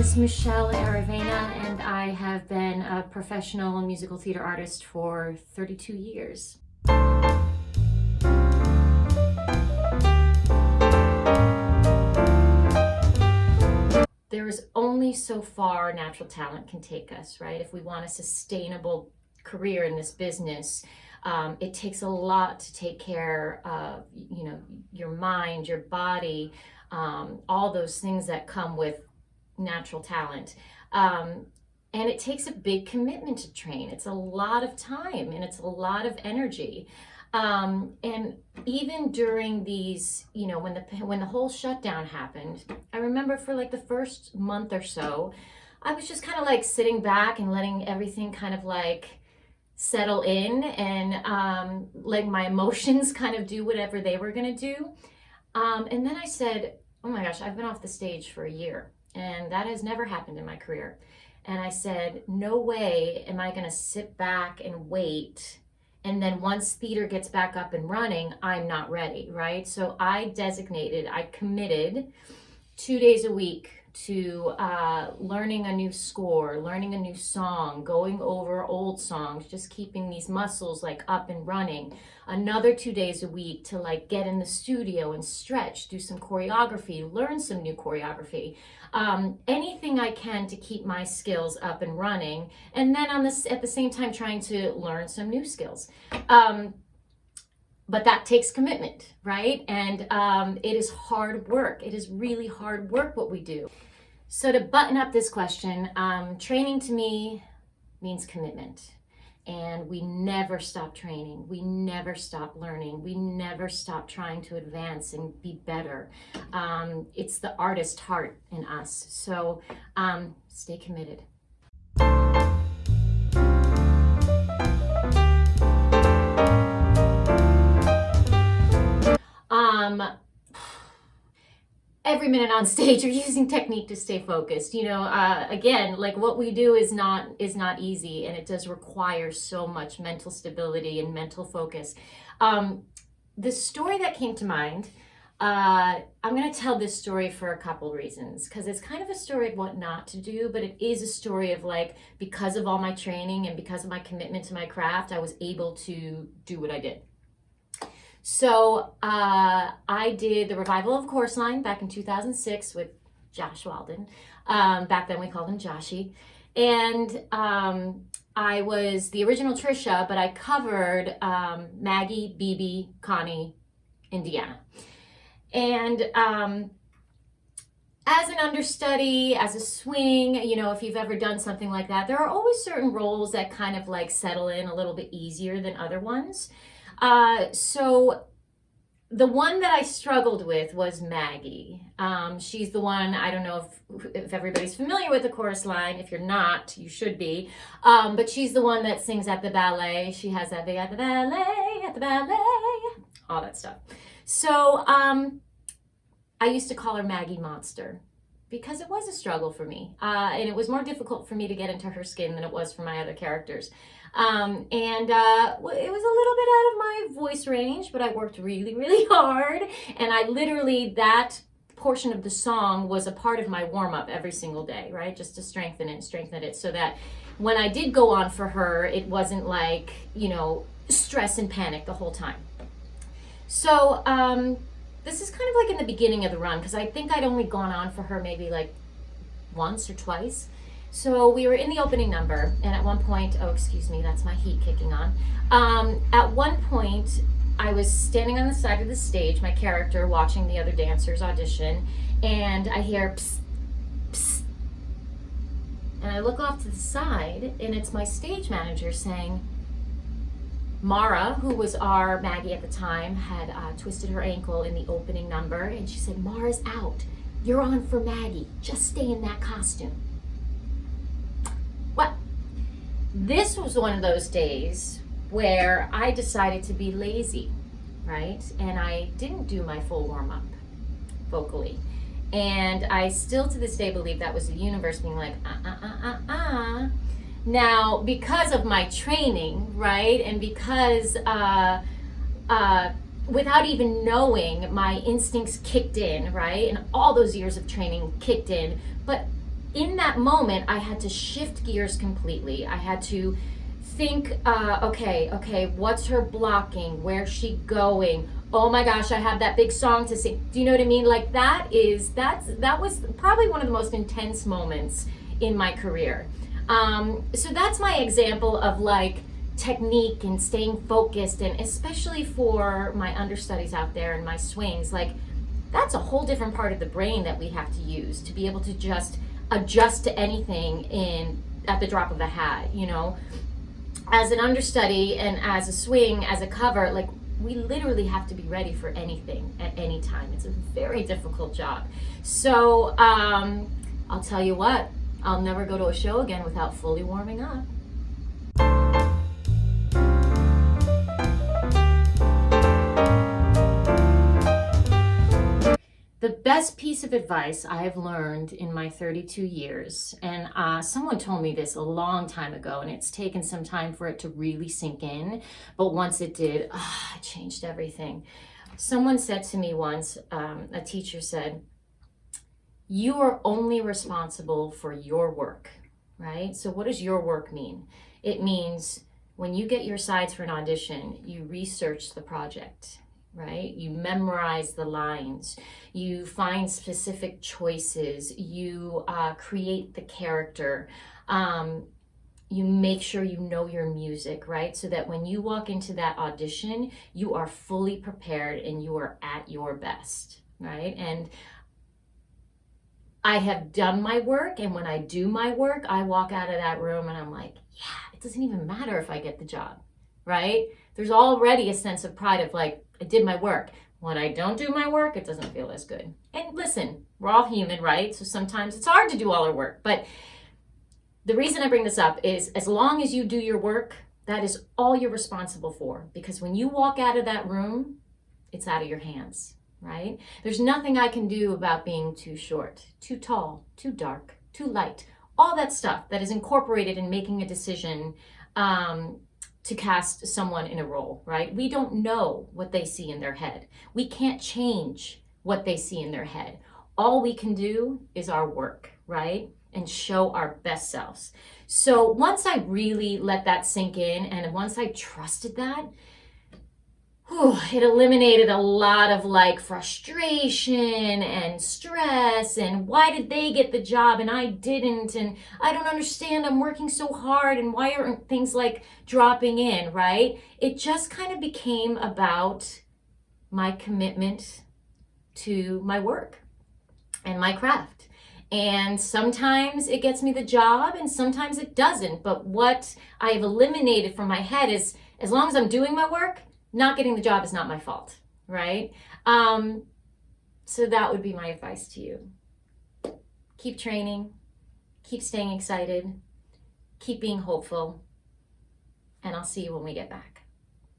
is Michelle Aravena, and I have been a professional musical theater artist for 32 years. There is only so far natural talent can take us, right? If we want a sustainable career in this business, it takes a lot to take care of, your mind, your body, all those things that come with natural talent. And it takes a big commitment to train. It's a lot of time and it's a lot of energy. And even during these, when the whole shutdown happened, I remember for like the first month or so, I was just kind of like sitting back and letting everything kind of like settle in and like my emotions kind of do whatever they were going to do. And then I said, oh my gosh, I've been off the stage for a year and that has never happened in my career. And I said, no way am I going to sit back and wait. And then once theater gets back up and running, I'm not ready, right? So I committed 2 days a week to learning a new score, learning a new song, going over old songs, just keeping these muscles like up and running. Another 2 days a week to like get in the studio and stretch, do some choreography, learn some new choreography. Anything I can to keep my skills up and running. And then at the same time trying to learn some new skills. But that takes commitment, right? And it is hard work. It is really hard work what we do. So to button up this question, training to me means commitment. And we never stop training. We never stop learning. We never stop trying to advance and be better. It's the artist heart in us. So stay committed. Every minute on stage, you're using technique to stay focused. Again, like what we do is not easy, and it does require so much mental stability and mental focus. The story that came to mind, I'm going to tell this story for a couple reasons, because it's kind of a story of what not to do, but it is a story of like, because of all my training and because of my commitment to my craft, I was able to do what I did. So I did the revival of Chorus Line back in 2006 with Josh Walden. Back then we called him Joshy. And I was the original Trisha, but I covered Maggie, BB, Connie, Indiana. And as an understudy, as a swing, if you've ever done something like that, there are always certain roles that kind of like settle in a little bit easier than other ones. So the one that I struggled with was Maggie. She's the one, I don't know if everybody's familiar with the Chorus Line. If you're not, you should be. But she's the one that sings at the ballet. She has that at the ballet, all that stuff. So I used to call her Maggie Monster, because it was a struggle for me. And it was more difficult for me to get into her skin than it was for my other characters. It was a little bit out of my voice range, but I worked really, really hard. And that portion of the song was a part of my warm-up every single day, right? Just to strengthen it so that when I did go on for her, it wasn't like, stress and panic the whole time. So, this is kind of like in the beginning of the run, because I think I'd only gone on for her maybe like once or twice. So we were in the opening number, and at one point, oh, excuse me, that's my heat kicking on. At one point, I was standing on the side of the stage, my character, watching the other dancers audition, and I hear psst, psst. And I look off to the side, and it's my stage manager saying, Mara, who was our Maggie at the time, had twisted her ankle in the opening number, and she said, Mara's out. You're on for Maggie. Just stay in that costume. Well, this was one of those days where I decided to be lazy, right? And I didn't do my full warm-up vocally. And I still to this day believe that was the universe being like, Now, because of my training, right, and because without even knowing, my instincts kicked in, right, and all those years of training kicked in, but in that moment, I had to shift gears completely. I had to think, okay, what's her blocking? Where's she going? Oh my gosh, I have that big song to sing. Do you know what I mean? Like that was probably one of the most intense moments in my career. So that's my example of like technique and staying focused, and especially for my understudies out there and my swings, like that's a whole different part of the brain that we have to use to be able to just adjust to anything at the drop of a hat, you know. As an understudy and as a swing, as a cover, like we literally have to be ready for anything at any time. It's a very difficult job. So I'll tell you what, I'll never go to a show again without fully warming up. The best piece of advice I have learned in my 32 years, and someone told me this a long time ago, and it's taken some time for it to really sink in, but once it did, it changed everything. Someone said to me once, a teacher said, you are only responsible for your work, right? So what does your work mean? It means when you get your sides for an audition, you research the project, right? You memorize the lines, you find specific choices, you create the character, you make sure you know your music, right? So that when you walk into that audition, you are fully prepared and you are at your best, right? And I have done my work, and when I do my work, I walk out of that room and I'm like, yeah, it doesn't even matter if I get the job, right? There's already a sense of pride of like, I did my work. When I don't do my work, it doesn't feel as good. And listen, we're all human, right? So sometimes it's hard to do all our work. But the reason I bring this up is as long as you do your work, that is all you're responsible for. Because when you walk out of that room, it's out of your hands, right? There's nothing I can do about being too short, too tall, too dark, too light. All that stuff that is incorporated in making a decision to cast someone in a role, right? We don't know what they see in their head. We can't change what they see in their head. All we can do is our work, right? And show our best selves. So once I really let that sink in, and once I trusted that, it eliminated a lot of like frustration and stress and why did they get the job and I didn't, and I don't understand, I'm working so hard and why aren't things like dropping in, right? It just kind of became about my commitment to my work and my craft. And sometimes it gets me the job and sometimes it doesn't. But what I've eliminated from my head is as long as I'm doing my work, not getting the job is not my fault, right? So that would be my advice to you. Keep training, keep staying excited, keep being hopeful, and I'll see you when we get back.